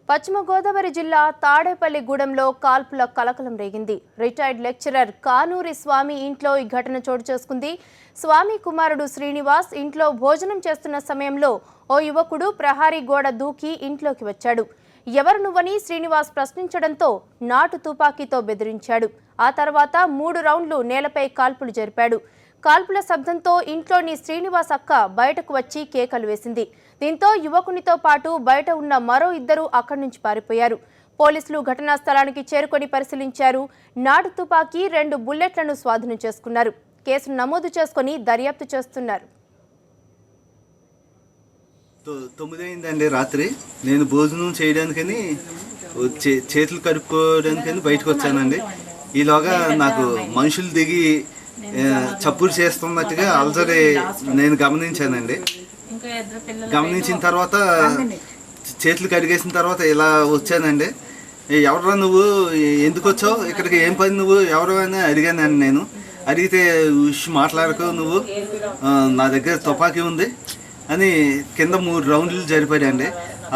పశ్చిమ గోదావరి జిల్లా తాడేపల్లిగూడెంలో కాల్పుల కలకలం రేగింది. రిటైర్డ్ లెక్చరర్ కానూరి స్వామి ఇంట్లో ఈ ఘటన చోటు చేసుకుంది. స్వామి కుమారుడు శ్రీనివాస్ ఇంట్లో భోజనం చేస్తున్న సమయంలో ఓ యువకుడు ప్రహారీ గోడ దూకి ఇంట్లోకి వచ్చాడు. ఎవరు నువ్వని శ్రీనివాస్ ప్రశ్నించడంతో నాటు తుపాకీతో బెదిరించాడు. ఆ తర్వాత 3 రౌండ్లు నేలపై కాల్పులు జరిపాడు. కాల్పుల శబ్దంతో ఇంట్లోని శ్రీనివాస్ అక్క బయటకు వచ్చి కేకలు వేసింది. దీంతో యువకునితో పాటు బయట ఉన్న మరో 2 అక్కడి నుంచి పారిపోయారు. పోలీసులు ఘటనా స్థలానికి చేరుకొని పరిశీలించారు. నాటు తుపాకీ 2 బుల్లెట్లను స్వాధీనం చేసుకున్నారు. కేసును నమోదు చేసుకుని దర్యాప్తు చేస్తున్నారు. 9 అయిందండి రాత్రి. నేను భోజనం చేయడానికని చేతులు కడుక్కోవడానికని బయటకు వచ్చానండి. ఈలోగా నాకు మనుషులు దిగి చప్పుడు చేస్తున్నట్టుగా అలజడి నేను గమనించానండి. గమనించిన తర్వాత చేతులు కడిగేసిన తర్వాత ఇలా వచ్చానండి. ఎవరా నువ్వు, ఎందుకు వచ్చావు ఇక్కడికి, ఏం పని నువ్వు, ఎవరు అని అడిగానండి. నేను అడిగితే మాట్లాడకు, నువ్వు నా దగ్గర తుపాకీ ఉంది అని కింద 3 రౌండ్లు జరిపాడండి.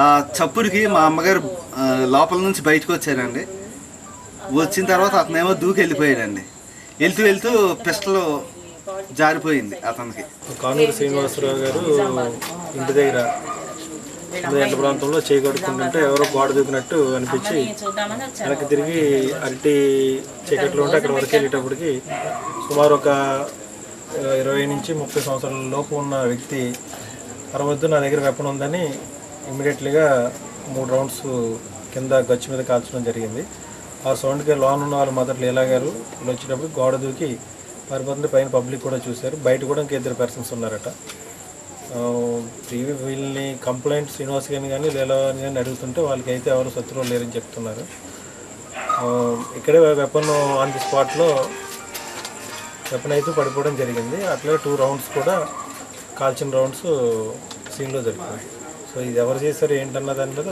ఆ చప్పుడుకి మా అమ్మగారు లోపల నుంచి బయటకు వచ్చారండి. వచ్చిన తర్వాత అతనేమో దూకి వెళ్ళిపోయాడండి. వెళ్తూ పిస్టల్ జారిపోయింది అతనికి. కానూరి శ్రీనివాసరావు గారు ఇంటి దగ్గర ఎండ ప్రాంతంలో చేయి కడుక్కుంటుంటే ఎవరో గోడ దూకినట్టు అనిపించి వెనక్కి తిరిగి అరటి చీకట్లో ఉంటే అక్కడ వరకు వెళ్ళేటప్పటికి సుమారు ఒక 20 నుంచి 30 సంవత్సరాల లోపు ఉన్న వ్యక్తి అరవద్దు నా దగ్గర వెపన్ ఉందని ఇమ్మీడియట్లీగా 3 రౌండ్స్ కింద గచ్చు మీద కాల్చడం జరిగింది. ఆ సౌండ్కి లోన్ ఉన్న వాళ్ళు మొదట్లో ఎలాగారు వచ్చేటప్పుడు గోడ దూకి పారిపోతుంటే పైన పబ్లిక్ కూడా చూశారు. బయట కూడా ఇంకా 2 పర్సన్స్ ఉన్నారట. వీళ్ళని కంప్లైంట్ శ్రీనివాస్ గారిని కానీ లేదా కానీ అడుగుతుంటే వాళ్ళకి అయితే ఎవరు శత్రువులు లేరని చెప్తున్నారు. ఇక్కడే వెపన్ ఆన్ ది స్పాట్లో వెపన్ అయితే పడిపోవడం జరిగింది. అట్లే 2 రౌండ్స్ కూడా కాల్చిన రౌండ్స్ సీన్లో జరిగింది. సో ఇది ఎవరు చేశారు ఏంటన్న దాని మీద